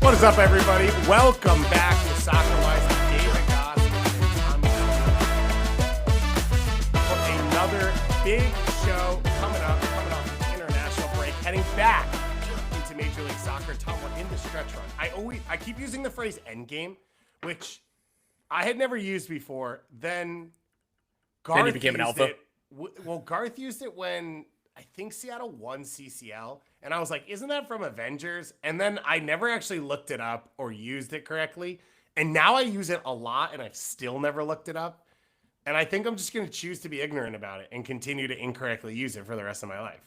What is up, everybody? Welcome back to Soccer Wise with David Goss and Tom for another big show coming off the international break, heading back into Major League Soccer. Tom, we're in the stretch run. I keep using the phrase endgame, which I had never used before. Then Garth became an alpha. Garth used it when I think Seattle won CCL. And I was like, isn't that from Avengers? And then I never actually looked it up or used it correctly. And now I use it a lot and I've still never looked it up. And I think I'm just going to choose to be ignorant about it and continue to incorrectly use it for the rest of my life.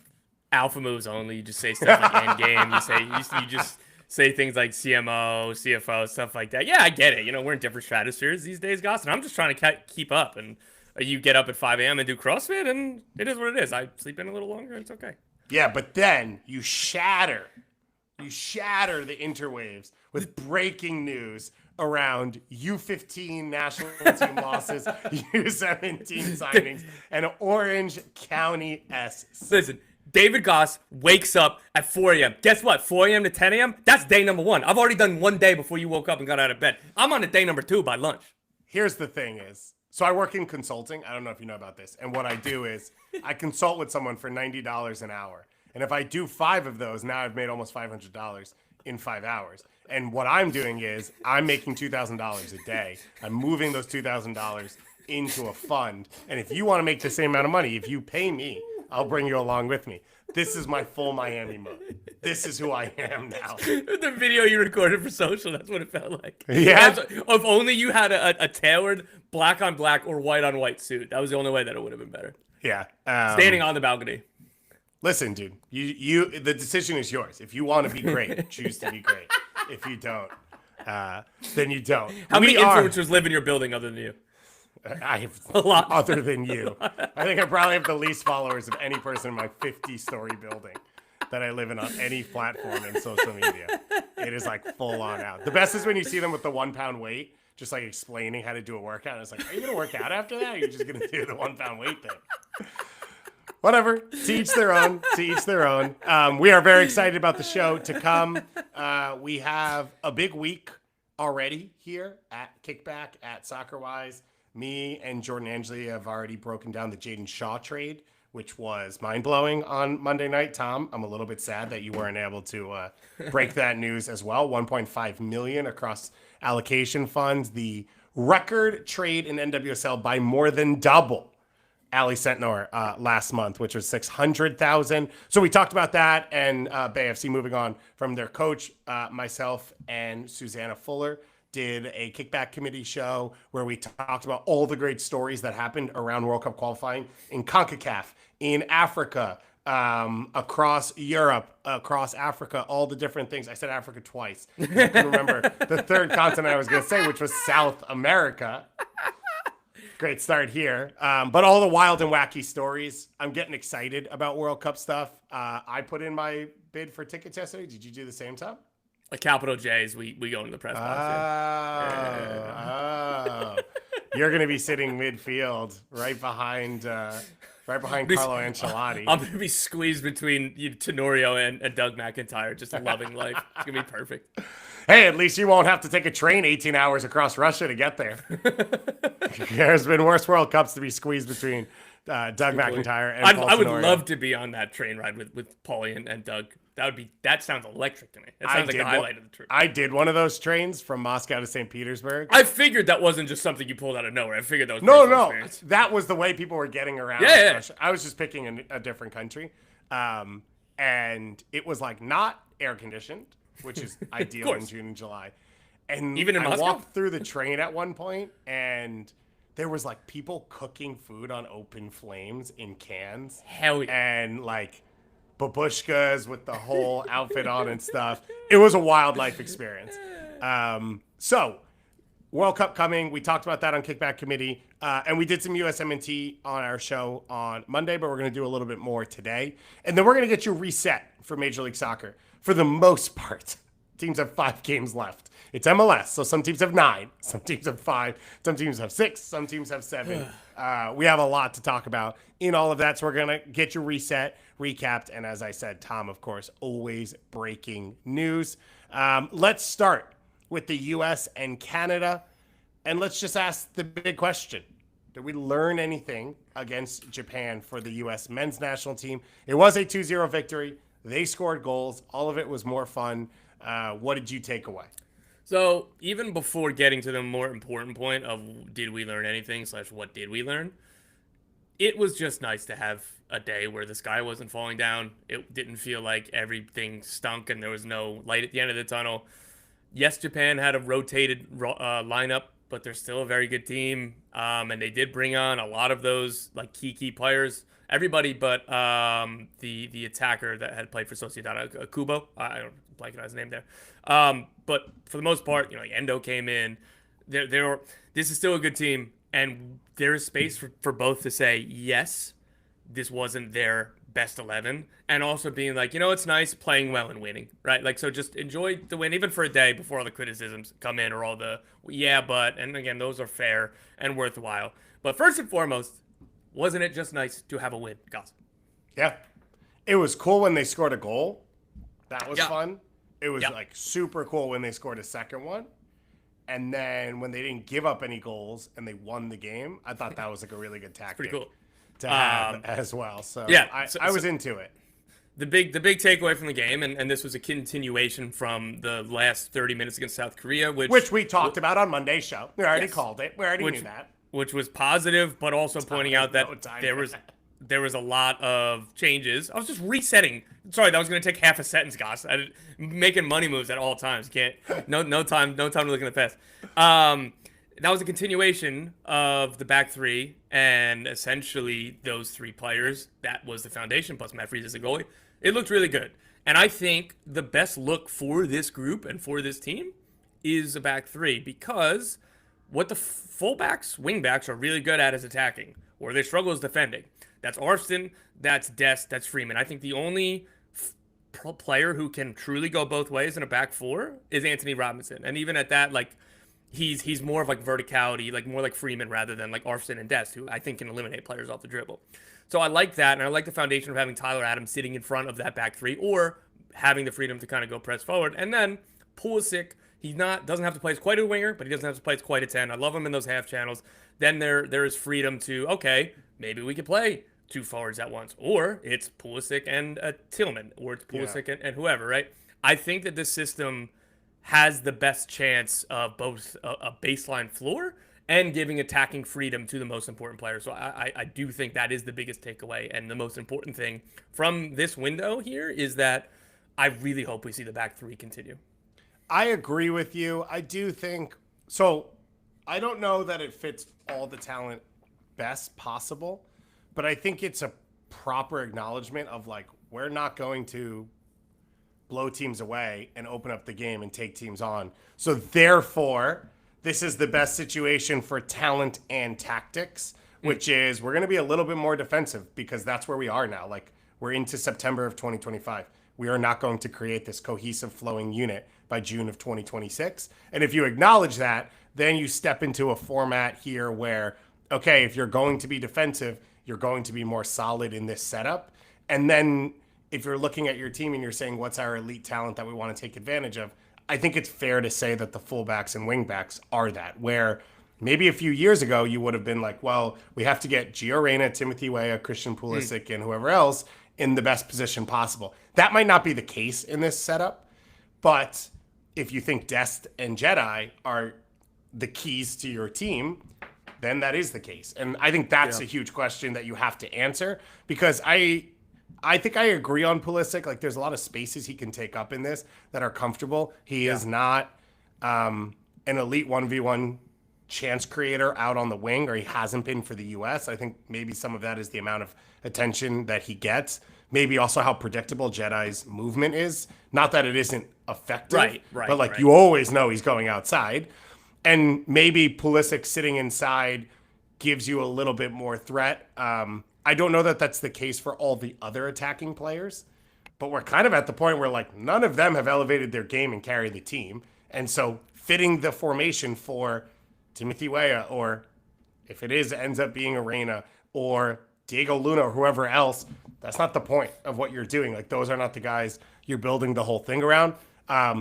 Alpha moves only. You just say stuff like endgame. You just say things like CMO, CFO, stuff like that. Yeah, I get it. You know, we're in different stratospheres these days, Goss. And I'm just trying to keep up. And you get up at 5 a.m. and do CrossFit, and it is what it is. I sleep in a little longer. It's okay. Yeah, but then you shatter the interwaves with breaking news around U15 national team losses, USMNT signings, and Orange County S. Listen, David Goss wakes up at 4 a.m. Guess what? 4 a.m. to 10 a.m., that's day number one. I've already done one day before you woke up and got out of bed. I'm on to day number two by lunch. Here's the thing is, so I work in consulting. I don't know if you know about this. And what I do is I consult with someone for $90 an hour. And if I do 5 of those, now I've made almost $500 in 5 hours. And what I'm doing is I'm making $2,000 a day. I'm moving those $2,000 into a fund. And if you want to make the same amount of money, if you pay me, I'll bring you along with me. This is my full Miami mode. This is who I am now. The video you recorded for social, that's what it felt like. Yeah. If only you had a tailored black on black or white on white suit. That was the only way that it would have been better. Yeah. Standing on the balcony. Listen, dude, you the decision is yours. If you want to be great, choose to be great. If you don't, then you don't. How many influencers live in your building other than you? I have a lot. Other than you. I think I probably have the least followers of any person in my 50-story building that I live in on any platform in social media. It is like full on out. The best is when you see them with the 1 pound weight, just like explaining how to do a workout. And it's like, are you going to work out after that? Or are you just going to do the 1 pound weight thing? Whatever. To each their own. To each their own. We are very excited about the show to come. We have a big week already here at Kickback at SoccerWise. Me and Jordan Angeli have already broken down the Jaden Shaw trade, which was mind-blowing on Monday night. Tom, I'm a little bit sad that you weren't able to break that news as well. $1.5 million across allocation funds. The record trade in NWSL by more than double Ali Sentnor last month, which was $600,000. So we talked about that, and Bay FC moving on from their coach. Myself and Susanna Fuller did a Kickback Committee show where we talked about all the great stories that happened around World Cup qualifying in CONCACAF, in Africa, across Europe, across Africa, all the different things. I said Africa twice. I couldn't remember the third continent I was going to say, which was South America. Great start here. But all the wild and wacky stories. I'm getting excited about World Cup stuff. I put in my bid for tickets yesterday. Did you do the same, Tom? A capital J's, we go in the press box. Oh. You're going to be sitting midfield right behind Carlo Ancelotti. I'm going to be squeezed between Tenorio and Doug McIntyre, just loving life. It's going to be perfect. Hey, at least you won't have to take a train 18 hours across Russia to get there. There's been worse World Cups to be squeezed between Doug McIntyre and Paul I would Tenorio. love to be on that train ride with Paulie and Doug. That sounds electric to me. That sounds like the highlight of the trip. I did one of those trains from Moscow to St. Petersburg. I figured that wasn't just something you pulled out of nowhere. I figured that was no. experience. That was the way people were getting around. Yeah. Russia. I was just picking a different country, and it was like not air conditioned, which is ideal in June and July. And even in Moscow? walked through the train at one point, and there was like people cooking food on open flames in cans. Hell yeah. And like babushkas with the whole outfit on and stuff. It was a wildlife experience. So World Cup coming. We talked about that on Kickback Committee. And we did some USMNT on our show on Monday, but we're going to do a little bit more today. And then we're going to get you reset for Major League Soccer. For the most part, teams have 5 games left. It's MLS, so some teams have 9, some teams have 5, some teams have 6, some teams have 7. We have a lot to talk about in all of that, so we're going to get you reset, recapped, and as I said, Tom, of course, always breaking news. Let's start with the U.S. and Canada, and let's just ask the big question. Did we learn anything against Japan for the U.S. men's national team? It was a 2-0 victory. They scored goals. All of it was more fun. What did you take away? So even before getting to the more important point of did we learn anything / what did we learn, it was just nice to have a day where the sky wasn't falling down. It didn't feel like everything stunk and there was no light at the end of the tunnel. Yes, Japan had a rotated lineup, but they're still a very good team. And they did bring on a lot of those like key players. Everybody but the attacker that had played for Sociedad, Kubo. I don't blank on his name there. But for the most part, like Endo came in. This is still a good team, and there is space for both to say yes, this wasn't their best 11, and also being like, it's nice playing well and winning, right? Like, so just enjoy the win, even for a day before all the criticisms come in or all the and again, those are fair and worthwhile. But first and foremost, wasn't it just nice to have a win, guys? Yeah. It was cool when they scored a goal. That was fun. It was like super cool when they scored a second one. And then when they didn't give up any goals and they won the game, I thought that was like a really good tactic. Pretty cool to have as well. So I was into it. The big takeaway from the game, and this was a continuation from the last 30 minutes against South Korea, which we talked about on Monday's show. We already called it. We already knew that. Which was positive, but also pointing out that there was a lot of changes. I was just resetting. Sorry, that was going to take half a sentence, guys. Making money moves at all times. No time to look in the past. That was a continuation of the back three, and essentially those three players. That was the foundation, plus Matt Freese as a goalie. It looked really good. And I think the best look for this group and for this team is a back three, because what the fullbacks, wingbacks are really good at is attacking. Where they struggle is defending. That's Arfston, that's Dest, that's Freeman. I think the only player who can truly go both ways in a back four is Anthony Robinson. And even at that, like, he's more of like verticality, like more like Freeman rather than like Arfston and Dest, who I think can eliminate players off the dribble. So I like that, and I like the foundation of having Tyler Adams sitting in front of that back three, or having the freedom to kind of go press forward. And then Pulisic, doesn't have to play as quite a winger, but he doesn't have to play as quite a 10. I love him in those half channels. Then there is freedom to, okay, maybe we could play two forwards at once, or it's Pulisic and Tillman, or it's Pulisic and whoever, right? I think that this system has the best chance of both a baseline floor and giving attacking freedom to the most important players. So I do think that is the biggest takeaway, and the most important thing from this window here is that I really hope we see the back three continue. I agree with you. I do think so. I don't know that it fits all the talent best possible, but I think it's a proper acknowledgement of like, we're not going to blow teams away and open up the game and take teams on. So therefore, this is the best situation for talent and tactics, which is we're going to be a little bit more defensive because that's where we are now. Like, we're into September of 2025. We are not going to create this cohesive flowing unit by June of 2026. And if you acknowledge that, then you step into a format here where, okay, if you're going to be defensive, you're going to be more solid in this setup. And then if you're looking at your team and you're saying, what's our elite talent that we want to take advantage of? I think it's fair to say that the fullbacks and wingbacks are that, where maybe a few years ago you would have been like, well, we have to get Gio Reyna, Timothy Weah, Christian Pulisic, and whoever else in the best position possible. That might not be the case in this setup, but if you think Dest and Jedi are the keys to your team, then that is the case. And I think that's a huge question that you have to answer, because I think I agree on Pulisic. Like, there's a lot of spaces he can take up in this that are comfortable. He is not an elite 1v1 chance creator out on the wing, or he hasn't been for the U.S. I think maybe some of that is the amount of attention that he gets. Maybe also how predictable Jedi's movement is. Not that it isn't effective, right, but like right. You always know he's going outside. And maybe Pulisic sitting inside gives you a little bit more threat. I don't know that that's the case for all the other attacking players, but we're kind of at the point where like none of them have elevated their game and carried the team. And so fitting the formation for Timothy Weah, or if it ends up being Arena or Diego Luna or whoever else, that's not the point of what you're doing. Like, those are not the guys you're building the whole thing around.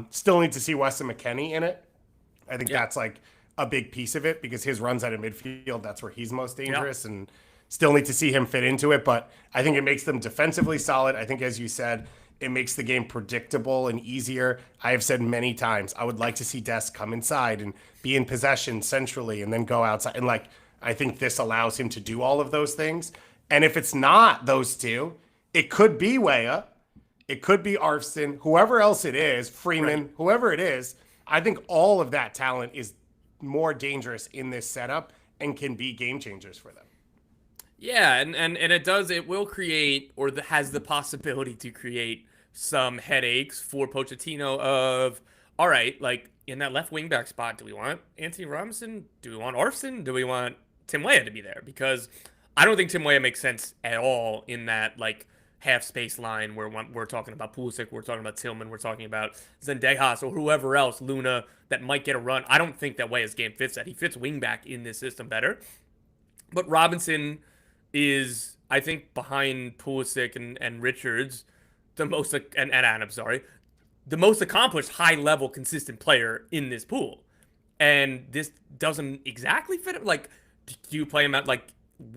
Still need to see Weston McKennie in it. I think Yeah. that's like a big piece of it because his runs out of midfield, that's where he's most dangerous, and still need to see him fit into it. But I think it makes them defensively solid. I think, as you said, it makes the game predictable and easier. I have said many times, I would like to see Dest come inside and be in possession centrally and then go outside. And like, I think this allows him to do all of those things. And if it's not those two, it could be Weah, it could be Arfston, whoever else it is, Freeman, whoever it is. I think all of that talent is more dangerous in this setup and can be game changers for them. Yeah, and it will create, or has the possibility to create some headaches for Pochettino of, all right, like in that left wing back spot, do we want Anthony Robinson? Do we want Arfston? Do we want Tim Weah to be there? Because I don't think Tim Weah makes sense at all in that like half space line where we're talking about Pulisic, we're talking about Tillman, we're talking about Zendejas or whoever else, Luna, that might get a run. I don't think that Weah's game fits that. He fits wing back in this system better. But Robinson is, I think, behind Pulisic and Richards, the most, and Adams, sorry, the most accomplished, high-level, consistent player in this pool. And this doesn't exactly fit him. Like, do you play him at, like,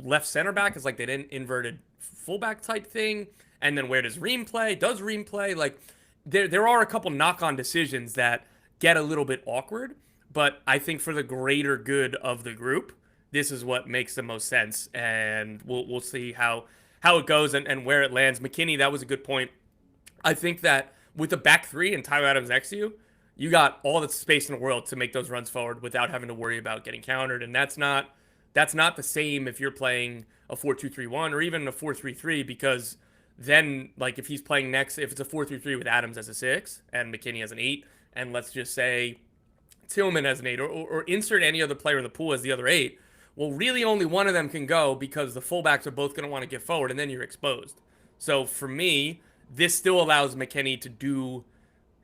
left center back? Is like they didn't inverted fullback type thing? And then where does Ream play? Does Ream play? Like, there are a couple knock-on decisions that get a little bit awkward. But I think for the greater good of the group, this is what makes the most sense, and we'll see how it goes and where it lands. McKinney, that was a good point. I think that with the back three and Tyler Adams next to you, you got all the space in the world to make those runs forward without having to worry about getting countered, and that's not the same if you're playing a 4-2-3-1 or even a 4-3-3, because then like if he's playing next, if it's a 4-3-3 with Adams as a 6 and McKinney as an 8, and let's just say Tillman as an 8, or insert any other player in the pool as the other 8. Well, really only one of them can go because the fullbacks are both going to want to get forward, and then you're exposed. So for me, this still allows McKennie to do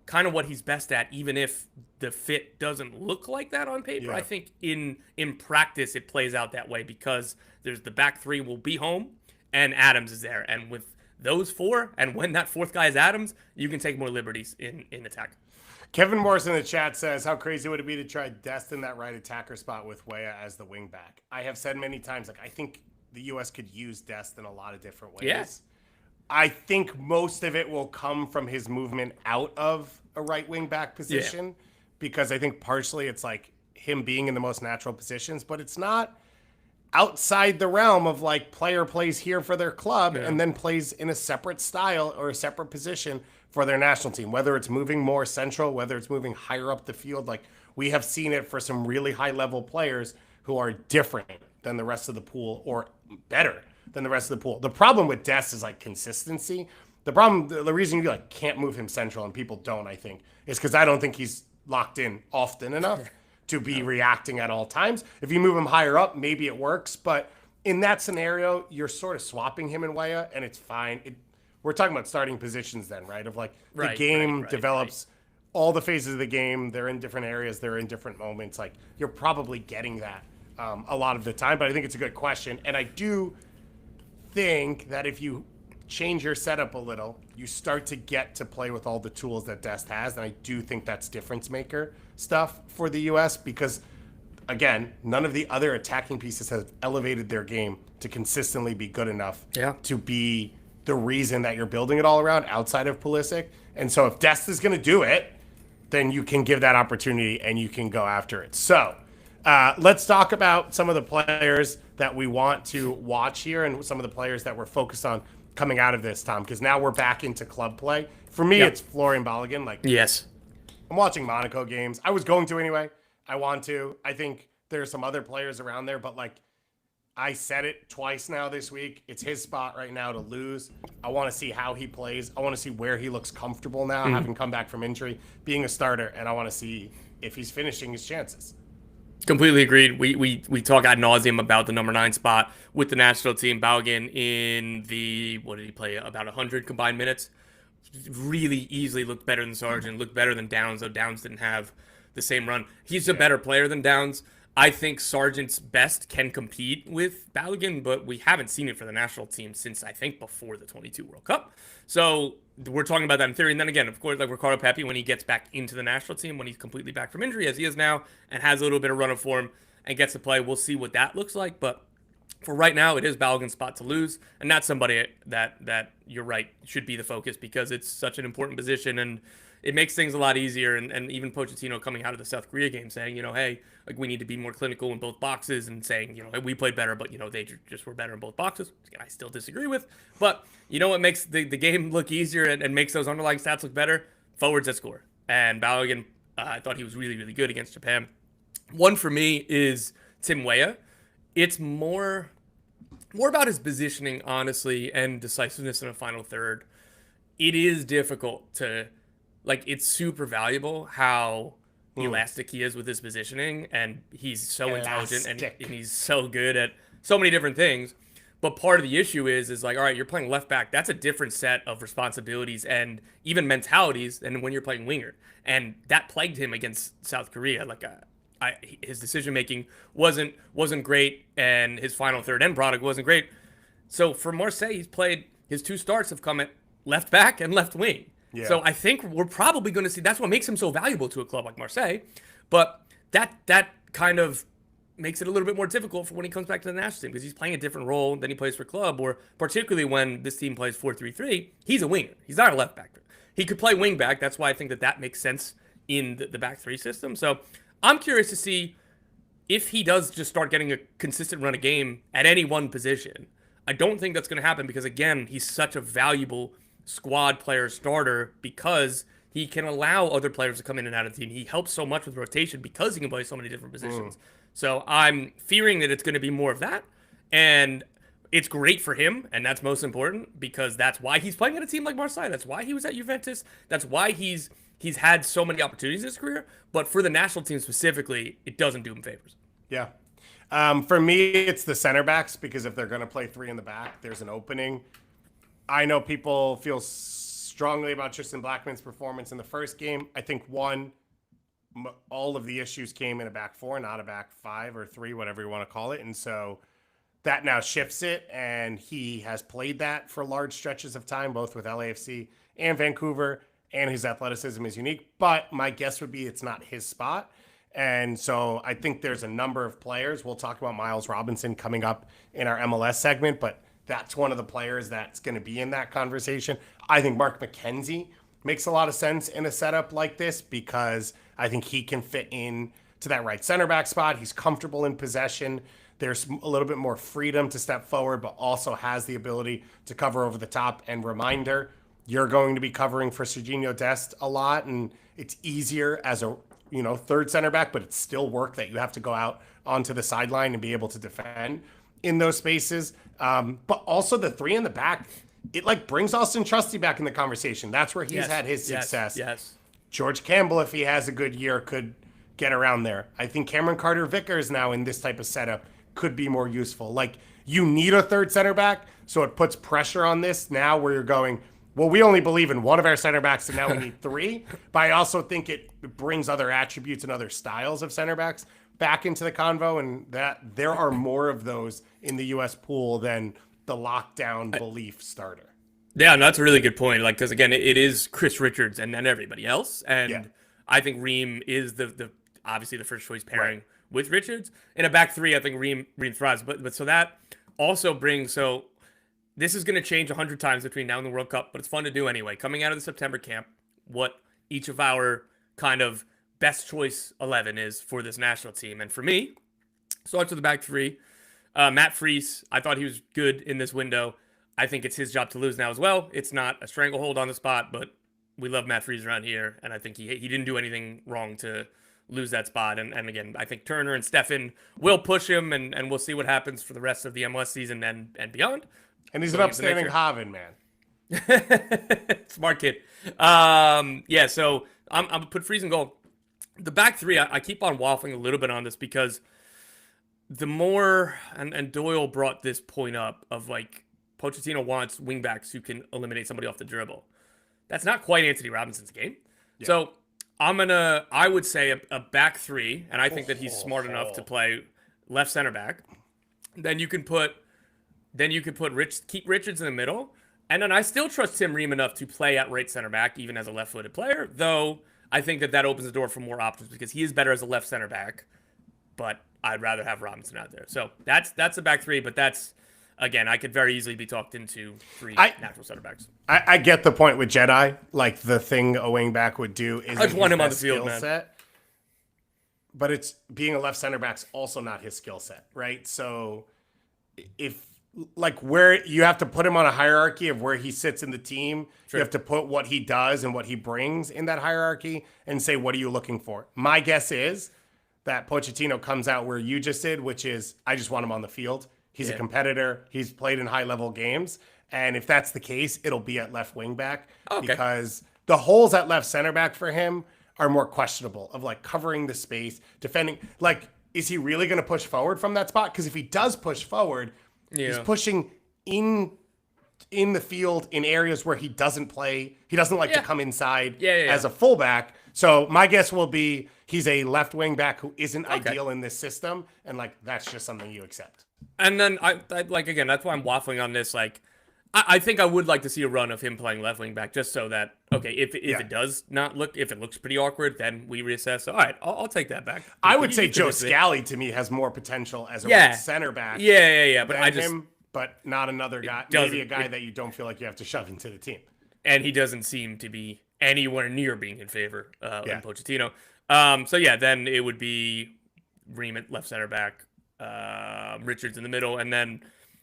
kind of what he's best at, even if the fit doesn't look like that on paper. Yeah. I think in practice it plays out that way because there's the back three will be home, and Adams is there. And with those four, and when that fourth guy is Adams, you can take more liberties in attack. Kevin Morris in the chat says, how crazy would it be to try Dest in that right attacker spot with Weah as the wing back? I have said many times, like, I think the U.S. could use Dest in a lot of different ways. Yes. I think most of it will come from his movement out of a right wing back position, because I think partially it's like him being in the most natural positions, but it's not outside the realm of like player plays here for their club and then plays in a separate style or a separate position for their national team, whether it's moving more central, whether it's moving higher up the field. Like, we have seen it for some really high level players who are different than the rest of the pool, or better than the rest of the pool. The problem with Dest is like consistency. The reason you like can't move him central and people don't, I think, is because I don't think he's locked in often enough to be reacting at all times. If you move him higher up, maybe it works, but in that scenario, you're sort of swapping him and Weah, and it's fine. We're talking about starting positions then, right? Of like the game develops all the phases of the game. They're in different areas. They're in different moments. Like, you're probably getting that a lot of the time, but I think it's a good question. And I do think that if you change your setup a little, you start to get to play with all the tools that Dest has. And I do think that's difference maker stuff for the U.S. because, again, none of the other attacking pieces have elevated their game to consistently be good enough to be the reason that you're building it all around outside of Pulisic. And so if Dest is going to do it, then you can give that opportunity and you can go after it. So let's talk about some of the players that we want to watch here and some of the players that we're focused on coming out of this, Tom, because now we're back into club play. For me, it's Florian Balogun. Like, yes, I'm watching Monaco games. I was going to anyway. I want to. I think there's some other players around there, but like, I said it twice now this week. It's his spot right now to lose. I want to see how he plays. I want to see where he looks comfortable now, having come back from injury, being a starter, and I want to see if he's finishing his chances. Completely agreed. We talk ad nauseum about the number 9 spot with the national team. Balogun in the, what did he play? About 100 combined minutes. Really easily looked better than Sargent, looked better than Downs, though Downs didn't have the same run. He's a better player than Downs. I think Sargent's best can compete with Balogun, but we haven't seen it for the national team since I think before the 22 World Cup. So we're talking about that in theory. And then again, of course, like Ricardo Pepi, when he gets back into the national team, when he's completely back from injury, as he is now, and has a little bit of run of form and gets to play, we'll see what that looks like. But for right now, it is Balogun's spot to lose, and that's somebody that you're right should be the focus because it's such an important position and it makes things a lot easier. And even Pochettino coming out of the South Korea game saying, hey, like we need to be more clinical in both boxes and saying, hey, we played better, but they just were better in both boxes. I still disagree with, but what makes the game look easier and makes those underlying stats look better? Forwards that score. And Balogun, I thought he was really, really good against Japan. One for me is Tim Weah. It's more about his positioning, honestly, and decisiveness in a final third. It is difficult to, it's super valuable how elastic he is with his positioning, and he's so intelligent and he's so good at so many different things. But part of the issue is all right, you're playing left back. That's a different set of responsibilities and even mentalities than when you're playing winger. And that plagued him against South Korea. His decision making wasn't great, and his final third end product wasn't great. So for Marseille, he's played his 2 starts have come at left back and left wing. Yeah. So I think we're probably going to see that's what makes him so valuable to a club like Marseille. But that kind of makes it a little bit more difficult for when he comes back to the national team because he's playing a different role than he plays for club, or particularly when this team plays 4-3-3, he's a winger. He's not a left back. He could play wing back. That's why I think that makes sense in the back 3 system. So I'm curious to see if he does just start getting a consistent run of game at any one position. I don't think that's going to happen because, again, he's such a valuable squad player starter because he can allow other players to come in and out of the team. He helps so much with rotation because he can play so many different positions. So I'm fearing that it's going to be more of that. And it's great for him, and that's most important because that's why he's playing at a team like Marseille. That's why he was at Juventus. That's why he's had so many opportunities in his career. But for the national team specifically, it doesn't do him favors. Yeah. For me, it's the center backs because if they're going to play 3 in the back, there's an opening. I know people feel strongly about Tristan Blackman's performance in the first game. I think all of the issues came in a back 4, not a back 5 or 3, whatever you want to call it. And so that now shifts it, and he has played that for large stretches of time, both with LAFC and Vancouver, and his athleticism is unique. But my guess would be it's not his spot. And so I think there's a number of players. We'll talk about Miles Robinson coming up in our MLS segment, but that's one of the players that's going to be in that conversation. I think Mark McKenzie makes a lot of sense in a setup like this because I think he can fit in to that right center back spot. He's comfortable in possession. There's a little bit more freedom to step forward, but also has the ability to cover over the top. And reminder, you're going to be covering for Serginho Dest a lot, and it's easier as a third center back, but it's still work that you have to go out onto the sideline and be able to defend in those spaces. But also the 3 in the back, it brings Austin Trusty back in the conversation. That's where he's had his success. Yes. George Campbell, if he has a good year, could get around there. I think Cameron Carter-Vickers now in this type of setup could be more useful. You need a third center back, so it puts pressure on this now where you're going, well, we only believe in one of our center backs, and now we need 3. But I also think it brings other attributes and other styles of center backs back into the convo, and that there are more of those in the U.S. pool than the lockdown belief starter. Yeah, no, that's a really good point. Because again, it is Chris Richards and then everybody else, and I think Ream is the obviously the first choice pairing with Richards. In a back 3, I think Ream thrives. But so that also brings this is going to change 100 times between now and the World Cup, but it's fun to do anyway. Coming out of the September camp, what each of our kind of best choice 11 is for this national team. And for me, starts with the back 3. Matt Freese, I thought he was good in this window. I think it's his job to lose now as well. It's not a stranglehold on the spot, but we love Matt Freese around here. And I think he didn't do anything wrong to lose that spot. And again, I think Turner and Steffen will push him, and we'll see what happens for the rest of the MLS season and beyond. And he's an upstanding Haven, man. Smart kid. So I'm going to put Freese in goal. The back 3, I keep on waffling a little bit on this because the more, and Doyle brought this point up of Pochettino wants wingbacks who can eliminate somebody off the dribble. That's not quite Anthony Robinson's game. Yeah. So I would say a back three, and I think that he's smart enough to play left center back. Then you can put keep Richards in the middle, and then I still trust Tim Ream enough to play at right center back, even as a left-footed player. Though I think that opens the door for more options because he is better as a left center back. But I'd rather have Robinson out there. So that's a back three, but that's, again, I could very easily be talked into three natural center backs. I get the point with Jedi. Like, the thing a wing back would do is I just want him on the field, man. Set, but it's being a left center back's also not his skill set, right? So if like where you have to put him on a hierarchy of where he sits in the team, you have to put what he does and what he brings in that hierarchy and say, what are you looking for? My guess is that Pochettino comes out where you just did, which is, I just want him on the field. He's a competitor. He's played in high-level games. And if that's the case, it'll be at left wing back because the holes at left center back for him are more questionable of like covering the space, defending. Like, is he really going to push forward from that spot? Because if he does push forward, he's pushing in the field in areas where he doesn't play. He doesn't like to come inside as a fullback. So my guess will be he's a left wing back who isn't ideal in this system. And like, that's just something you accept. And then I like, again, that's why I'm waffling on this. Like, I think I would like to see a run of him playing left wing back just so that, if it does not look, if it looks pretty awkward, then we reassess. So, all right, I'll take that back. I would say Joe Scally to me has more potential as a right center back. But I just, but not another guy, maybe a guy that you don't feel like you have to shove into the team. And he doesn't seem to be anywhere near being in favor of Pochettino. Then it would be Ream at left center back, Richards in the middle, and then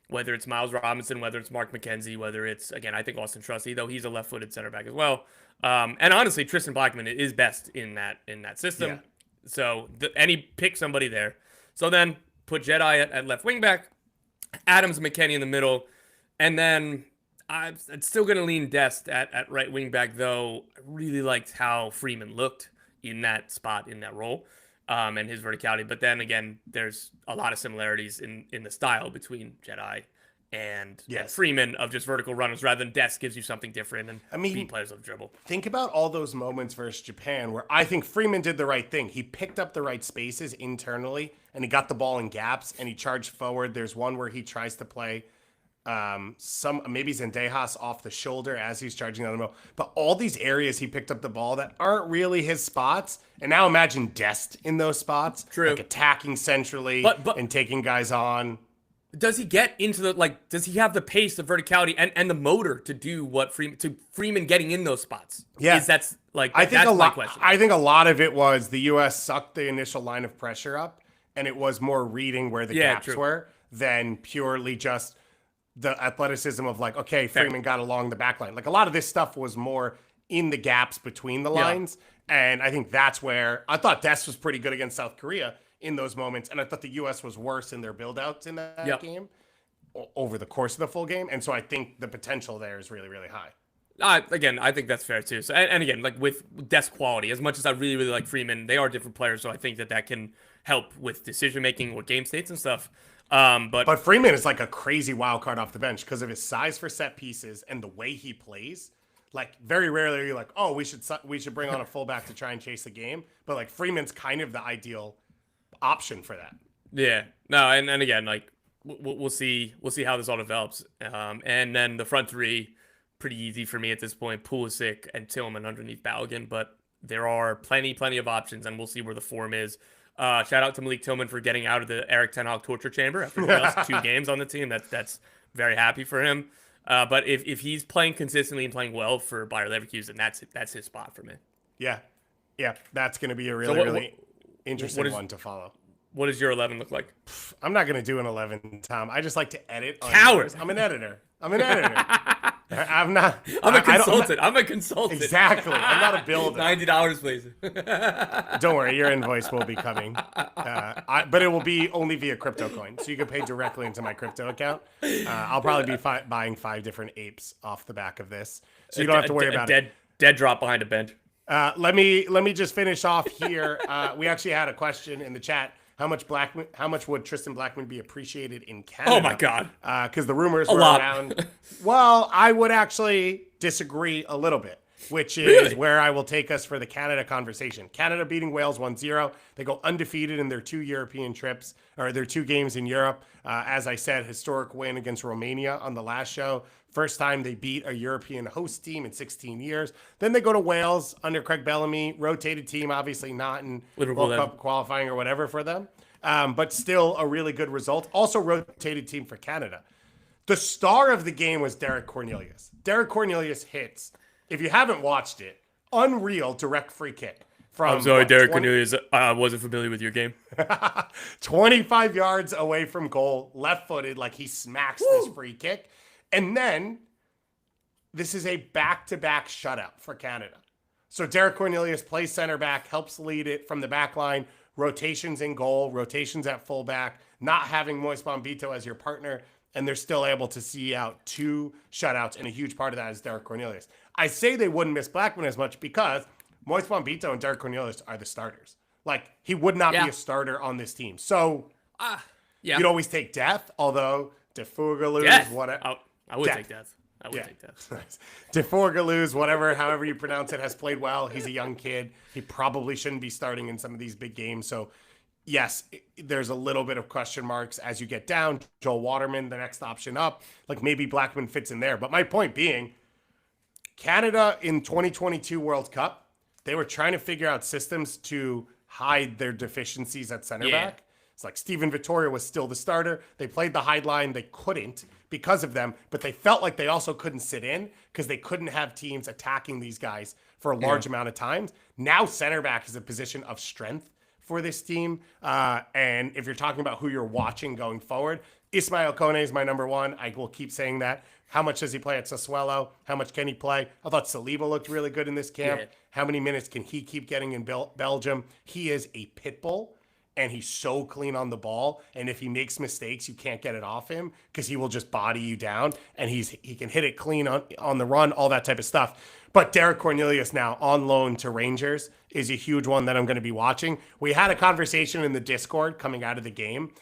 whether it's Miles Robinson, whether it's Mark McKenzie, whether it's, again, I think Austin Trusty, though he's a left-footed center back as well. And honestly, Tristan Blackman is best in that system. Yeah. So, and he picked somebody there. So then put Jedi at left wing back, Adams and McKennie in the middle, and then I'm still going to lean Dest at right wing back, though I really liked how Freeman looked in that spot, in that role. And his verticality. But then again, there's a lot of similarities in the style between Jedi and Freeman of just vertical runners rather than Dest gives you something different and beat players of dribble. Think about all those moments versus Japan where I think Freeman did the right thing. He picked up the right spaces internally and he got the ball in gaps and he charged forward. There's one where he tries to play maybe Zendejas off the shoulder as he's charging down the middle. But all these areas he picked up the ball that aren't really his spots. And now imagine Dest in those spots. True. Like attacking centrally and taking guys on. Does he get into does he have the pace, the verticality, and the motor to do what Freeman getting in those spots? Yeah. That's my question. I think a lot of it was the U.S. sucked the initial line of pressure up, and it was more reading where the gaps were than purely just the athleticism of like, okay, Freeman got along the back line. Like a lot of this stuff was more in the gaps between the lines. And I think that's where I thought Dest was pretty good against South Korea in those moments. And I thought the U.S. was worse in their build-outs in that game over the course of the full game. And so I think the potential there is really, really high. Again, I think that's fair too. So, and again, like with Dest quality, as much as I really, really like Freeman, they are different players. So I think that can help with decision-making or game states and stuff. But Freeman is like a crazy wild card off the bench because of his size for set pieces and the way he plays. Like very rarely are you like, oh, we should bring on a fullback to try and chase the game. But like Freeman's kind of the ideal option for that. Yeah, no, and again, like we'll see how this all develops. And then the front three, pretty easy for me at this point: Pulisic and Tillman underneath Balogun. But there are plenty of options, and we'll see where the form is. Shout out to Malik Tillman for getting out of the Eric Ten Hag torture chamber after just 2 games on the team. That's very happy for him. But if he's playing consistently and playing well for Bayer Leverkusen, that's his spot for me. Yeah, that's going to be a really interesting one to follow. What does your 11 look like? I'm not going to do an 11, Tom. I just like to edit. Coward. I'm an editor. I'm not. I'm a consultant. I'm a consultant. Exactly. I'm not a builder. $90, please. Don't worry. Your invoice will be coming. But it will be only via crypto coin. So you can pay directly into my crypto account. I'll probably be buying 5 different apes off the back of this. So you don't have to worry about it. Dead drop behind a bench. Let me just finish off here. We actually had a question in the chat. How much would Tristan Blackman be appreciated in Canada? Oh my God! Because the rumors were around. Well, I would actually disagree a little bit. which is Really? where I will take us for the Canada conversation. Canada beating Wales 1-0. They go undefeated in their 2 European trips, or their 2 games in Europe. As I said, historic win against Romania on the last show. First time they beat a European host team in 16 years. Then they go to Wales under Craig Bellamy, rotated team, obviously not in Liverpool World Cup qualifying or whatever for them, but still a really good result. Also rotated team for Canada. The star of the game was Derek Cornelius. Derek Cornelius hits, if you haven't watched it, unreal direct free kick. From, I'm sorry, Derek Cornelius. I wasn't familiar with your game. 25 yards away from goal, left-footed, like he smacks this free kick. And then this is a back-to-back shutout for Canada. So Derek Cornelius plays center back, helps lead it from the back line, rotations in goal, rotations at fullback, not having Moise Bombito as your partner, and they're still able to see out 2 shutouts, and a huge part of that is Derek Cornelius. I say they wouldn't miss Blackman as much because Moise Bombito and Derek Cornelius are the starters. Like, he would not be a starter on this team. So you'd always take death, although DeFurgaloo's whatever. I would take death. I would take death. DeFurgaloo's, however you pronounce it, has played well. He's a young kid. He probably shouldn't be starting in some of these big games. So, yes, there's a little bit of question marks as you get down. Joel Waterman, the next option up. Like, maybe Blackman fits in there. But my point being, Canada in 2022 World Cup, they were trying to figure out systems to hide their deficiencies at center back. It's like Steven Vittoria was still the starter. They played the hide line. They couldn't because of them, but they felt like they also couldn't sit in because they couldn't have teams attacking these guys for a large amount of times. Now center back is a position of strength for this team. And if you're talking about who you're watching going forward, Ismail Kone is my number 1. I will keep saying that. How much does he play at Sassuolo? How much can he play? I thought Saliba looked really good in this camp. Yeah. How many minutes can he keep getting in Belgium? He is a pit bull, and he's so clean on the ball. And if he makes mistakes, you can't get it off him because he will just body you down. And he can hit it clean on the run, all that type of stuff. But Derek Cornelius now on loan to Rangers is a huge one that I'm going to be watching. We had a conversation in the Discord coming out of the game.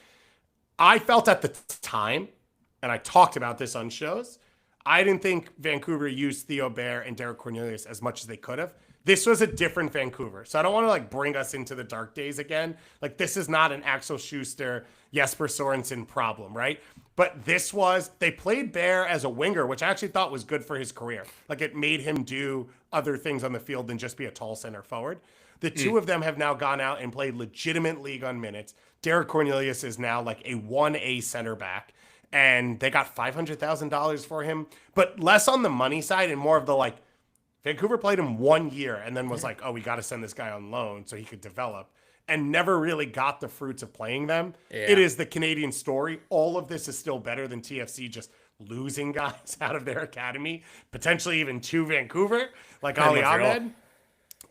I felt at the time, and I talked about this on shows, I didn't think Vancouver used Theo Bair and Derek Cornelius as much as they could have. This was a different Vancouver. So I don't want to bring us into the dark days again. This is not an Axel Schuster, Jesper Sorensen problem, right? But they played Bair as a winger, which I actually thought was good for his career. It made him do other things on the field than just be a tall center forward. The two of them have now gone out and played legitimate League on minutes. Derek Cornelius is now a 1A center back. And they got $500,000 for him, but less on the money side and more of the Vancouver played him 1 year and then was oh, we got to send this guy on loan so he could develop, and never really got the fruits of playing them. Yeah. It is the Canadian story. All of this is still better than TFC just losing guys out of their academy, potentially even to Vancouver, like Ali Ahmed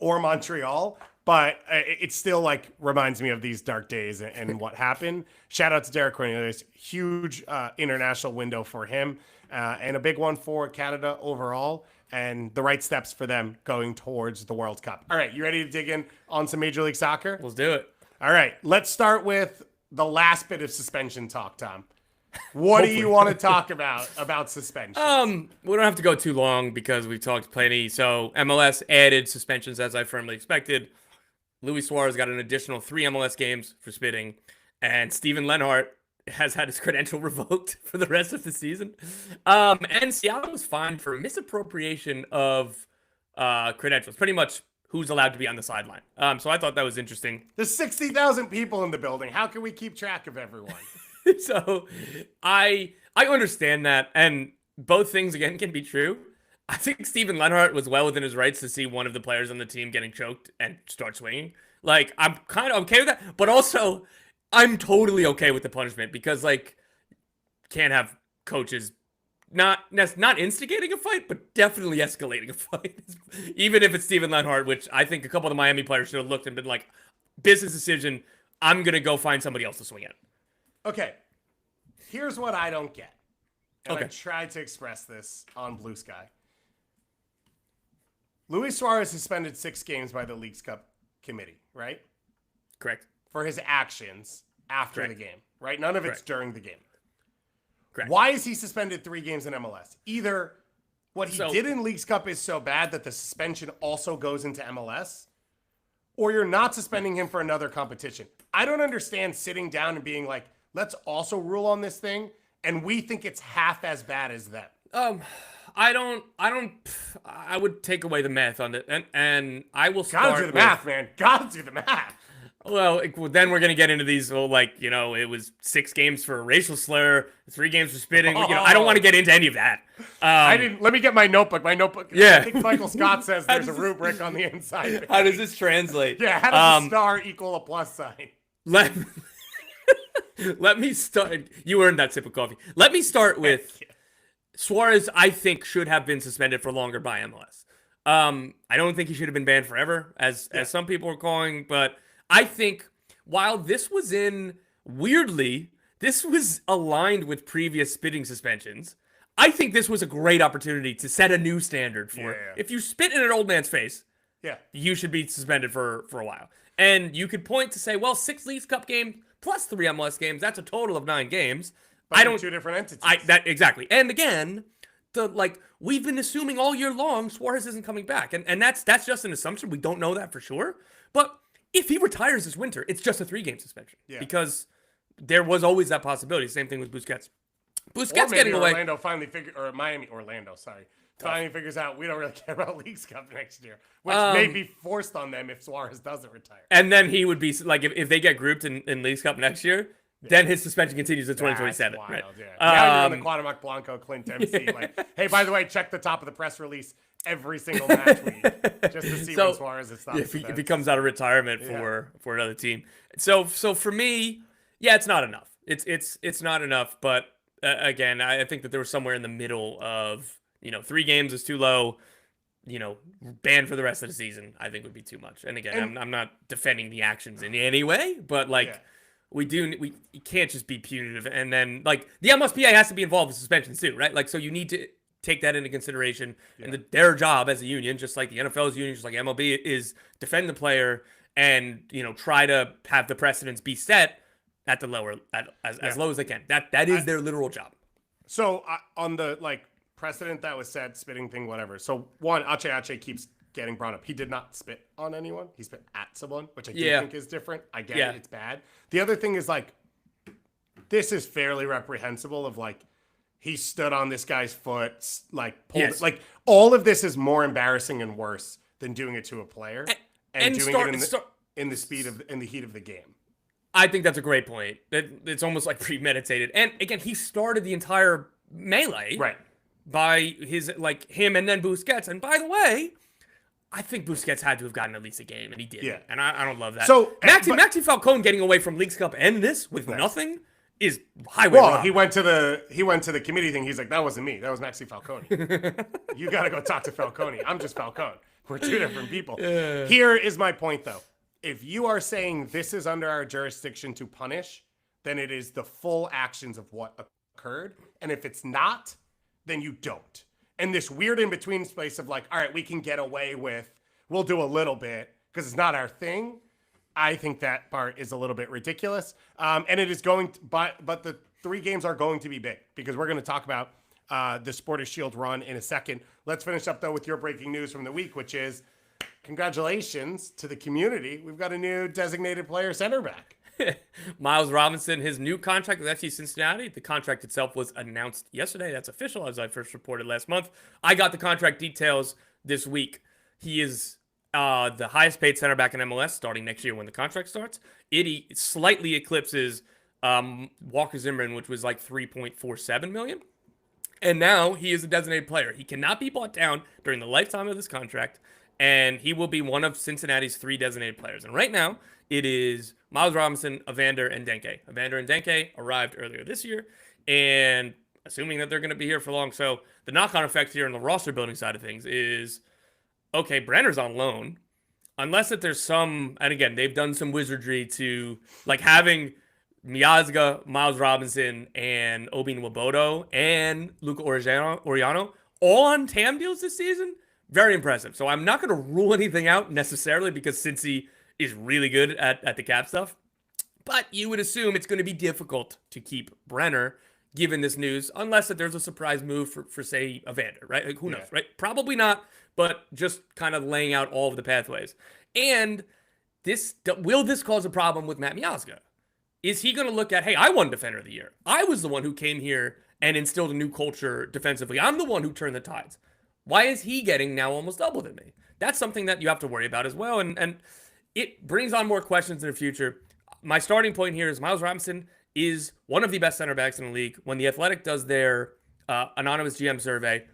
or Montreal. But it still reminds me of these dark days and what happened. Shout out to Derek Cornelius. Huge international window for him and a big one for Canada overall, and the right steps for them going towards the World Cup. All right, you ready to dig in on some Major League Soccer? Let's do it. All right, let's start with the last bit of suspension talk, Tom. What do you want to talk about suspension? We don't have to go too long because we've talked plenty. So MLS added suspensions as I firmly expected. Luis Suarez got an additional 3 MLS games for spitting, and Steven Lenhart has had his credential revoked for the rest of the season. And Seattle was fined for misappropriation of credentials, pretty much who's allowed to be on the sideline. So I thought that was interesting. There's 60,000 people in the building. How can we keep track of everyone? So I understand that, and both things, again, can be true. I think Steven Lenhart was well within his rights to see one of the players on the team getting choked and start swinging. I'm kind of okay with that, but also I'm totally okay with the punishment because, can't have coaches not instigating a fight, but definitely escalating a fight. Even if it's Steven Lenhart, which I think a couple of the Miami players should have looked and been like, business decision, I'm going to go find somebody else to swing at. Okay, here's what I don't get. And I tried to express this on Blue Sky. Luis Suarez suspended 6 games by the Leagues Cup committee, right? Correct. For his actions after the game, right? None of it's during the game. Correct. Why is he suspended 3 games in MLS? Either what he did in Leagues Cup is so bad that the suspension also goes into MLS, or you're not suspending him for another competition. I don't understand sitting down and being like, let's also rule on this thing, and we think it's half as bad as them. I would take away the math on it, and I will start Gotta do the math, man. Gotta do the math. Well, then we're gonna get into these. Well, like, it was 6 games for a racial slur, 3 games for spitting. I don't want to get into any of that. I didn't. Let me get my notebook. Yeah. I think Michael Scott says there's a rubric on the inside. How does this translate? Yeah. How does a star equal a plus sign? Let me start. You earned that sip of coffee. Let me start with Suarez. I think should have been suspended for longer by MLS. I don't think he should have been banned forever, as some people are calling, but I think while this was this was aligned with previous spitting suspensions. I think this was a great opportunity to set a new standard for if you spit in an old man's face, you should be suspended for a while. And you could point to say, well, 6 Leagues Cup games plus 3 MLS games, that's a total of 9 games. But I don't 2 different entities. Exactly. And again, we've been assuming all year long Suarez isn't coming back. And that's just an assumption. We don't know that for sure. But if he retires this winter, it's just a 3-game suspension. Yeah. Because there was always that possibility. Same thing with Busquets. Busquets getting away. Orlando finally finally figures out we don't really care about Leagues Cup next year, which may be forced on them if Suarez doesn't retire. And then he would be like, if they get grouped in Leagues Cup next year, then his suspension continues to 2027. Wild, right? Now you're on the Cuauhtemoc Blanco, Clint Dempsey. Hey, by the way, check the top of the press release every single match week just to see when Suarez is stopped. If he comes out of retirement for another team. So for me, it's not enough. It's not enough. But again, I think that there was somewhere in the middle of 3 games is too low. Banned for the rest of the season, I think would be too much. And again, I'm not defending the actions in any way, but you can't just be punitive. And then the MSPA has to be involved with suspensions too, right? So you need to take that into consideration. And their job as a union, just like the NFL's union, just like MLB, is defend the player and try to have the precedents be set at the lower as low as they can. That is their literal job. So on the precedent that was set, spitting thing, whatever. So one, Ache keeps getting brought up. He did not spit on anyone. He spit at someone, which I do think is different. I get it. It's bad. The other thing is this is fairly reprehensible of he stood on this guy's foot, pulled it. All of this is more embarrassing and worse than doing it to a player and doing it in the heat of the game. I think that's a great point. It's almost premeditated. And again, he started the entire melee. Right. By his him and then Busquets. And by the way, I think Busquets had to have gotten at least a game, and he did. Yeah. And I don't love that. So Maxi Falcone getting away from Leagues Cup and this with nothing is highway wrong. He went to the committee thing. He's like, that wasn't me. That was Maxi Falcone. You got to go talk to Falcone. I'm just Falcone. We're 2 different people. Yeah. Here is my point, though. If you are saying this is under our jurisdiction to punish, then it is the full actions of what occurred. And if it's not, then you don't. And this weird in-between space of all right, we can get away with, we'll do a little bit because it's not our thing. I think that part is a little bit ridiculous. And it is but the 3 games are going to be big because we're going to talk about the Supporters Shield run in a second. Let's finish up though with your breaking news from the week, which is congratulations to the community. We've got a new designated player center back. Miles Robinson, his new contract with FC Cincinnati. The contract itself was announced yesterday. That's official, as I first reported last month. I got the contract details this week. He is the highest paid center back in MLS starting next year when the contract starts. It slightly eclipses Walker Zimmerman, which was $3.47 million. And now he is a designated player. He cannot be bought down during the lifetime of this contract, and he will be one of Cincinnati's 3 designated players. And right now, it is Miles Robinson, Evander, and Denke. Evander and Denke arrived earlier this year, and assuming that they're going to be here for long. So the knock-on effect here on the roster building side of things is, okay, Brenner's on loan, unless that there's some, and again, they've done some wizardry to, having Miazga, Miles Robinson, and Obi Nwobodo, and Luca Oriano all on TAM deals this season. Very impressive. So I'm not going to rule anything out necessarily because Cincy is really good at the cap stuff. But you would assume it's going to be difficult to keep Brenner given this news, unless that there's a surprise move for say, Evander, right? Like, who knows, Yeah. right? Probably not, but just kind of laying out all of the pathways. And will this cause a problem with Matt Miazga? Is he going to look at, hey, I won Defender of the Year. I was the one who came here and instilled a new culture defensively. I'm the one who turned the tides. Why is he getting now almost double than me? That's something that you have to worry about as well. And it brings on more questions in the future. My starting point here is Miles Robinson is one of the best center backs in the league. When The Athletic does their anonymous GM survey,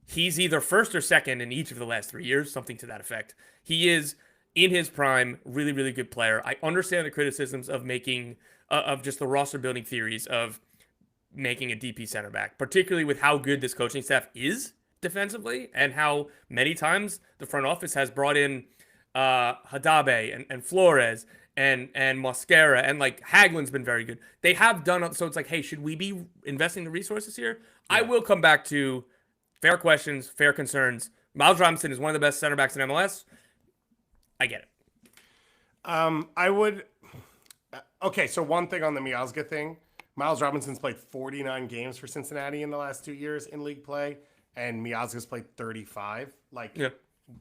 he's either first or second in each of the last 3 years, something to that effect. He is, in his prime, really, really good player. I understand the criticisms of making, of just the roster building theories of making a DP center back, particularly with how good this coaching staff is defensively and how many times the front office has brought in Hadabe and Flores and Mosquera, and like Hagelin's been very good. They have done, so it's like, hey, should we be investing the resources here? Yeah. I will come back to fair questions, fair concerns. Miles Robinson is one of the best center backs in MLS. I get it. I would. Okay, so one thing on the Miazga thing. Miles Robinson's played 49 games for Cincinnati in the last 2 years in league play, and Miazga's played 35. Like, yeah.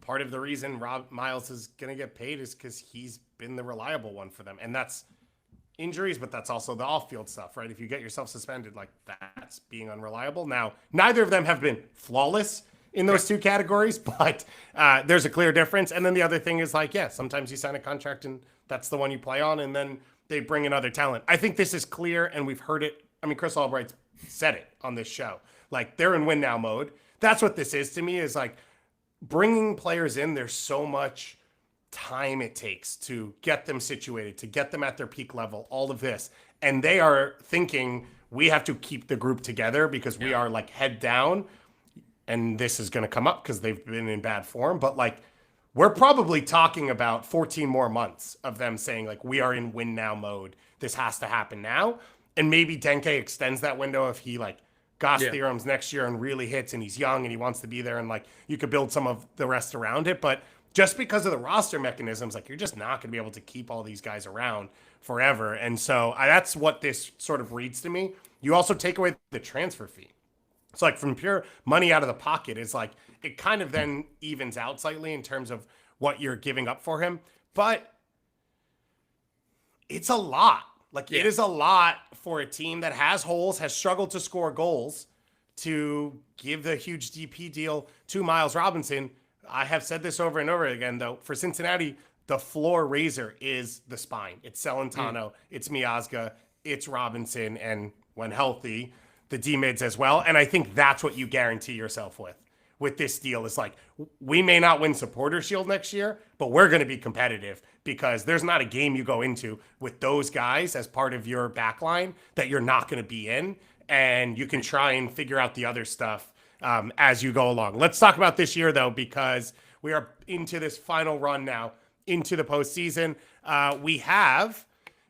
Part of the reason Miles is going to get paid is because he's been the reliable one for them. And that's injuries, but that's also the off-field stuff, right? If you get yourself suspended, like, that's being unreliable. Now, neither of them have been flawless in those two categories, but there's a clear difference. And then the other thing is, like, yeah, sometimes you sign a contract and that's the one you play on, and then they bring in other talent. I think this is clear, and we've heard it. I mean, Chris Albright said it on this show. Like, they're in win now mode. That's what this is to me, is like bringing players in. There's so much time it takes to get them situated, to get them at their peak level, all of this. And they are thinking we have to keep the group together because we are like head down. And this is going to come up because they've been in bad form. But like, we're probably talking about 14 more months of them saying, like, we are in win now mode. This has to happen now. And maybe Denke extends that window if he, like, Goss theorems next year and really hits and he's young and he wants to be there, and, like, you could build some of the rest around it. But just because of the roster mechanisms, like, you're just not going to be able to keep all these guys around forever. And so that's what this sort of reads to me. You also take away the transfer fee. So, like, from pure money out of the pocket, it's like it kind of then evens out slightly in terms of what you're giving up for him. But it's a lot. Like, it is a lot for a team that has holes, has struggled to score goals, to give the huge DP deal to Miles Robinson. I have said this over and over again, though. For Cincinnati, the floor raiser is the spine. It's Celentano, it's Miazga, it's Robinson, and when healthy, the D-mids as well. And I think that's what you guarantee yourself with this deal, is like, we may not win Supporter Shield next year, but we're going to be competitive, because there's not a game you go into with those guys as part of your back line that you're not going to be in. And you can try and figure out the other stuff as you go along. Let's talk about this year, though, because we are into this final run now into the postseason. We have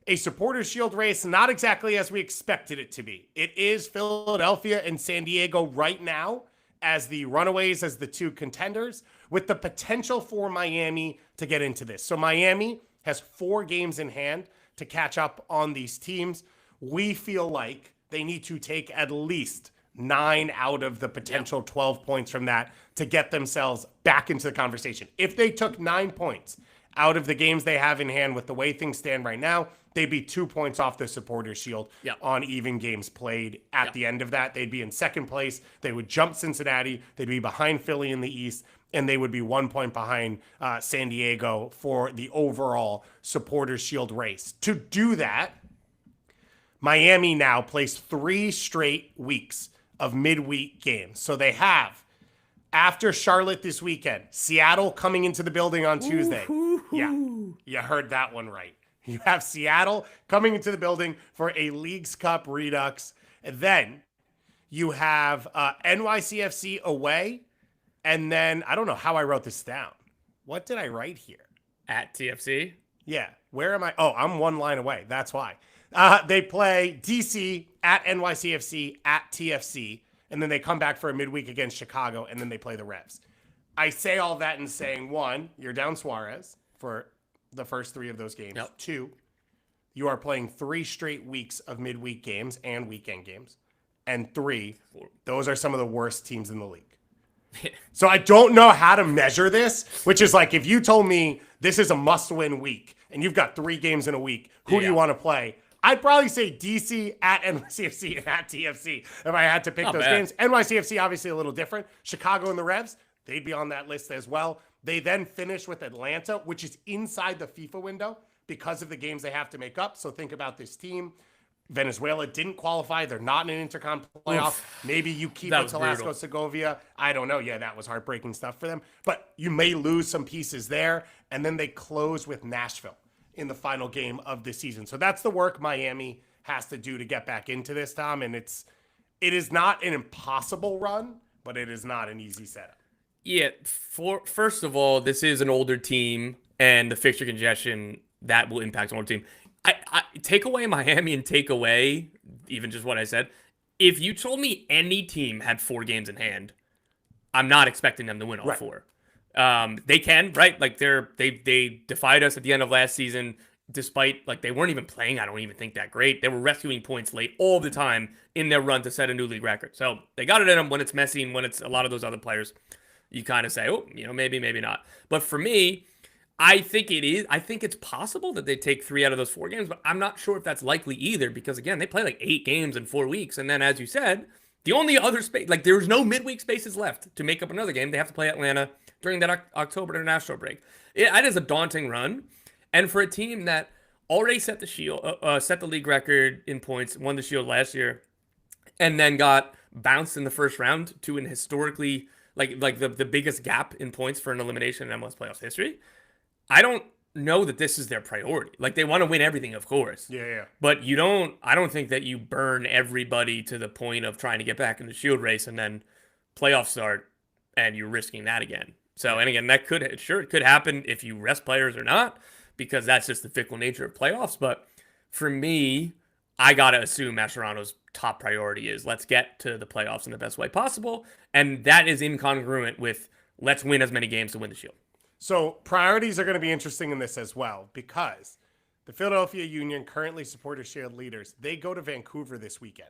a Supporter Shield race, not exactly as we expected it to be. It is Philadelphia and San Diego right now as the runaways, as the two contenders, with the potential for Miami to get into this. So Miami has 4 games in hand to catch up on these teams. We feel like they need to take at least 9 out of the potential 12 points from that to get themselves back into the conversation. If they took 9 points out of the games they have in hand with the way things stand right now, they'd be 2 points off the Supporter Shield on even games played at the end of that. They'd be in second place. They would jump Cincinnati. They'd be behind Philly in the East, and they would be 1 point behind San Diego for the overall Supporter Shield race. To do that, Miami now plays 3 straight weeks of midweek games. So they have, after Charlotte this weekend, Seattle coming into the building on Tuesday. Yeah, you heard that one right. You have Seattle coming into the building for a Leagues Cup Redux. And then you have NYCFC away. And then, I don't know how I wrote this down. What did I write here? At TFC? Yeah. Where am I? Oh, I'm 1 line away. That's why. They play DC at NYCFC at TFC. And then they come back for a midweek against Chicago. And then they play the Revs. I say all that in saying, 1, you're down Suarez for the first 3 of those games. 2, you are playing 3 straight weeks of midweek games and weekend games. and 3, those are some of the worst teams in the league. So I don't know how to measure this, which is like if you told me this is a must-win week and you've got 3 games in a week, who do you want to play? I'd probably say DC at NYCFC and at TFC if I had to pick those games. NYCFC obviously a little different. Chicago and the Revs, they'd be on that list as well. They then finish with Atlanta, which is inside the FIFA window because of the games they have to make up. So think about this team. Venezuela didn't qualify. They're not in an Intercon playoff. Maybe you keep it to Lasco Segovia. I don't know. Yeah, that was heartbreaking stuff for them. But you may lose some pieces there. And then they close with Nashville in the final game of the season. So that's the work Miami has to do to get back into this, Tom. And it is not an impossible run, but it is not an easy setup. Yeah, first of all, this is an older team, and the fixture congestion, that will impact an older team. I take away Miami and take away even just what I said. If you told me any team had 4 games in hand, I'm not expecting them to win all 4. They can, right? Like they defied us at the end of last season, despite like they weren't even playing. I don't even think that great. They were rescuing points late all the time in their run to set a new league record. So they got it in them when it's Messi and when it's a lot of those other players. You kind of say, oh, maybe not. But for me, I think it is. I think it's possible that they take 3 out of those 4 games, but I'm not sure if that's likely either because, again, they play like 8 games in 4 weeks. And then, as you said, the only other space, like there's no midweek spaces left to make up another game. They have to play Atlanta during that October international break. It is a daunting run. And for a team that already set the league record in points, won the Shield last year, and then got bounced in the first round to an historically like the biggest gap in points for an elimination in MLS playoffs history. I don't know that this is their priority. Like they want to win everything, of course. Yeah. But I don't think that you burn everybody to the point of trying to get back in the Shield race and then playoffs start and you're risking that again. So, and again, it could happen if you rest players or not, because that's just the fickle nature of playoffs. But for me, I got to assume Mascherano's top priority is let's get to the playoffs in the best way possible. And that is incongruent with let's win as many games to win the Shield. So priorities are going to be interesting in this as well because the Philadelphia Union, currently Supporters Shield leaders, they go to Vancouver this weekend.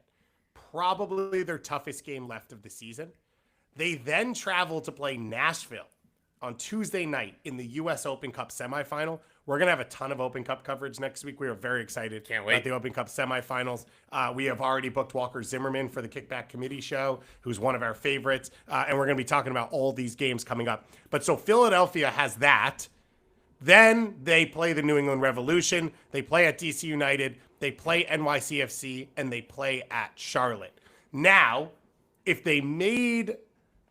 Probably their toughest game left of the season. They then travel to play Nashville on Tuesday night in the U.S. Open Cup semifinal. We're going to have a ton of Open Cup coverage next week. We are very excited about the Open Cup semifinals. We have already booked Walker Zimmerman for the Kickback Committee show, who's one of our favorites. And we're going to be talking about all these games coming up. But so Philadelphia has that. Then they play the New England Revolution. They play at DC United. They play NYCFC. And they play at Charlotte. Now, if they made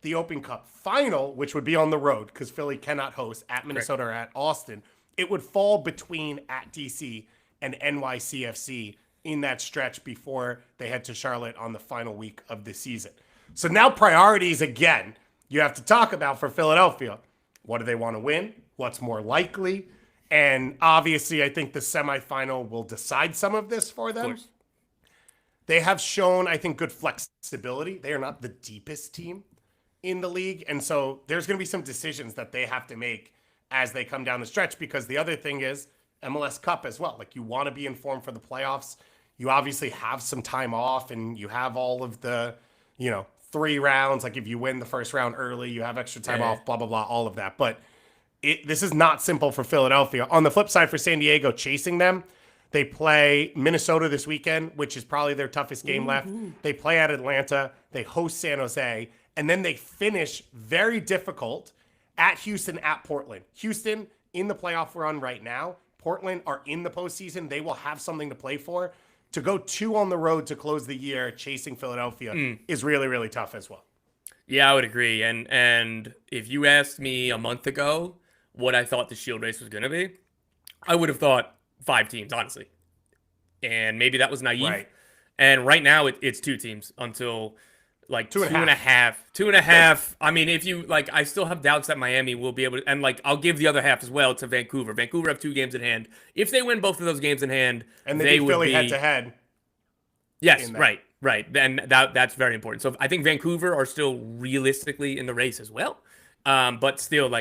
the Open Cup final, which would be on the road because Philly cannot host at Minnesota or at Austin, it would fall between at DC and NYCFC in that stretch before they head to Charlotte on the final week of the season. So now priorities again, you have to talk about for Philadelphia. What do they want to win? What's more likely? And obviously, I think the semifinal will decide some of this for them. They have shown, I think, good flexibility. They are not the deepest team in the league. And so there's going to be some decisions that they have to make as they come down the stretch, because the other thing is MLS Cup as well. Like you want to be informed for the playoffs. You obviously have some time off and you have all of the, 3 rounds. Like if you win the first round early, you have extra time off, blah, blah, blah, all of that. But this is not simple for Philadelphia. On the flip side for San Diego, chasing them, they play Minnesota this weekend, which is probably their toughest game left. They play at Atlanta. They host San Jose. And then they finish very difficult at Houston, at Portland. Houston in the playoff run right now. Portland are in the postseason. They will have something to play for. To go 2 on the road to close the year chasing Philadelphia is really, really tough as well. Yeah, I would agree. And if you asked me a month ago what I thought the Shield race was going to be, I would have thought 5 teams, honestly. And maybe that was naive. Right. And right now it's 2 teams until like 2.5. 2.5. I mean, if you I still have doubts that Miami will be able to, and I'll give the other half as well to Vancouver. Vancouver have 2 games in hand. If they win both of those games in hand, and they would Philly head to head. Yes, right. Then that's very important. So I think Vancouver are still realistically in the race as well. But still,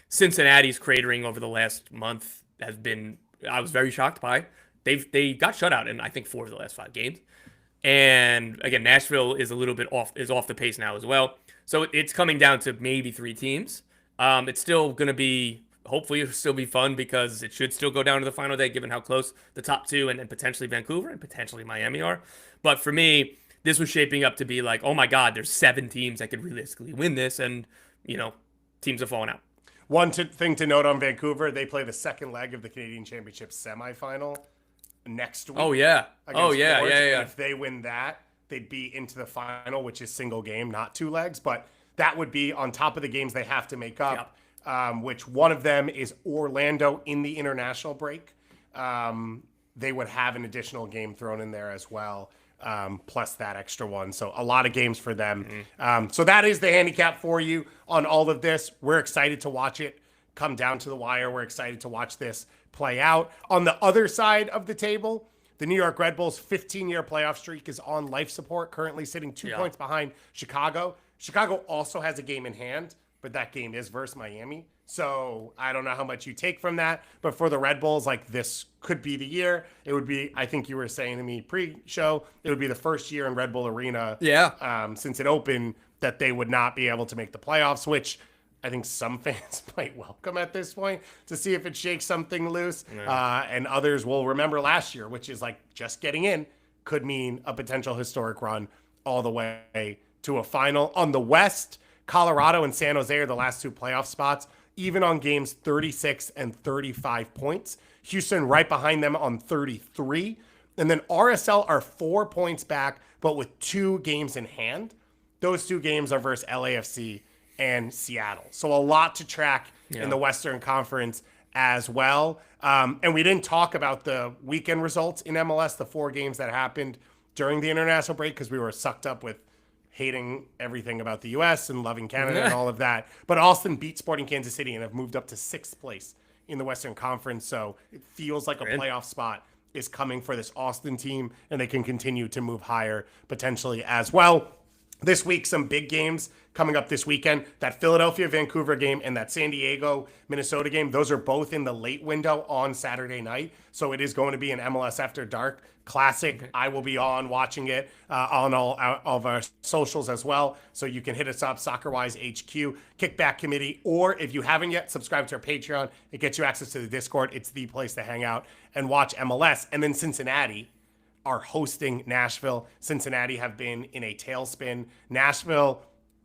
Cincinnati's cratering over the last month has been, I was very shocked by. They got shut out in I think 4 of the last 5 games. And again, Nashville is a little bit off the pace now as well. So it's coming down to maybe 3 teams. It's still going to be, hopefully it'll still be fun because it should still go down to the final day given how close the top 2 and potentially Vancouver and potentially Miami are. But for me, this was shaping up to be like, oh my God, there's 7 teams that could realistically win this. And, teams have fallen out. One thing to note on Vancouver, they play the second leg of the Canadian Championship semifinal next week. Oh, yeah. Against Yeah. And if they win that, they'd be into the final, which is single game, not 2 legs. But that would be on top of the games they have to make up, which one of them is Orlando in the international break. They would have an additional game thrown in there as well, plus that extra one. So a lot of games for them. So that is the handicap for you on all of this. We're excited to watch it come down to the wire. We're excited to watch this play out. On the other side of the table, the New York Red Bulls' 15-year playoff streak is on life support, currently sitting 2 points behind Chicago. Chicago also has a game in hand, but that game is versus Miami. So I don't know how much you take from that. But for the Red Bulls, like, this could be the year. It would be, I think you were saying to me pre-show, it would be the first year in Red Bull Arena since it opened that they would not be able to make the playoffs, which I think some fans might welcome at this point to see if it shakes something loose. And others will remember last year, which is like just getting in could mean a potential historic run all the way to a final. On the West, Colorado and San Jose are the last 2 playoff spots, even on games 36 and 35 points. Houston right behind them on 33. And then RSL are 4 points back, but with 2 games in hand. Those 2 games are versus LAFC and Seattle. So a lot to track in the Western Conference as well. And we didn't talk about the weekend results in MLS, the 4 games that happened during the international break, because we were sucked up with hating everything about the U.S. and loving Canada and all of that. But Austin beat Sporting Kansas City and have moved up to 6th place in the Western Conference. So it feels like a playoff spot is coming for this Austin team, and they can continue to move higher potentially as well. This week, some big games coming up this weekend. That Philadelphia-Vancouver game and that San Diego-Minnesota game, those are both in the late window on Saturday night. So it is going to be an MLS After Dark classic. I will be on watching it on all of our socials as well. So you can hit us up, SoccerWise HQ, Kickback Committee, or if you haven't yet, subscribe to our Patreon. It gets you access to the Discord. It's the place to hang out and watch MLS. And then Cincinnati are hosting Nashville. Cincinnati have been in a tailspin. Nashville,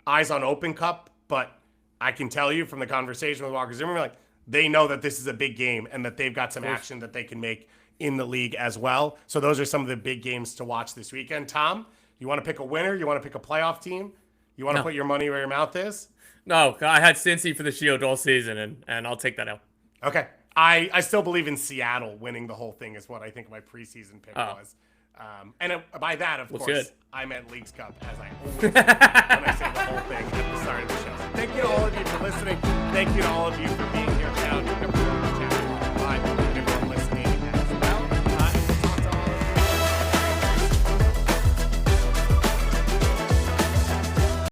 eyes on Open Cup, but I can tell you from the conversation with Walker Zimmerman, like, they know that this is a big game and that they've got some action that they can make in the league as well. So those are some of the big games to watch this weekend. Tom, you want to pick a winner? You want to pick a playoff team? You want to put your money where your mouth is? No, I had Cincy for the Shield all season, and I'll take that out. Okay. I still believe in Seattle winning the whole thing is what I think my preseason pick was. And by that, of course, good. I meant Leagues Cup, as I always do when I say the whole thing at the start of the show. Thank you to all of you for listening. Thank you to all of you for being here. Shout out to everyone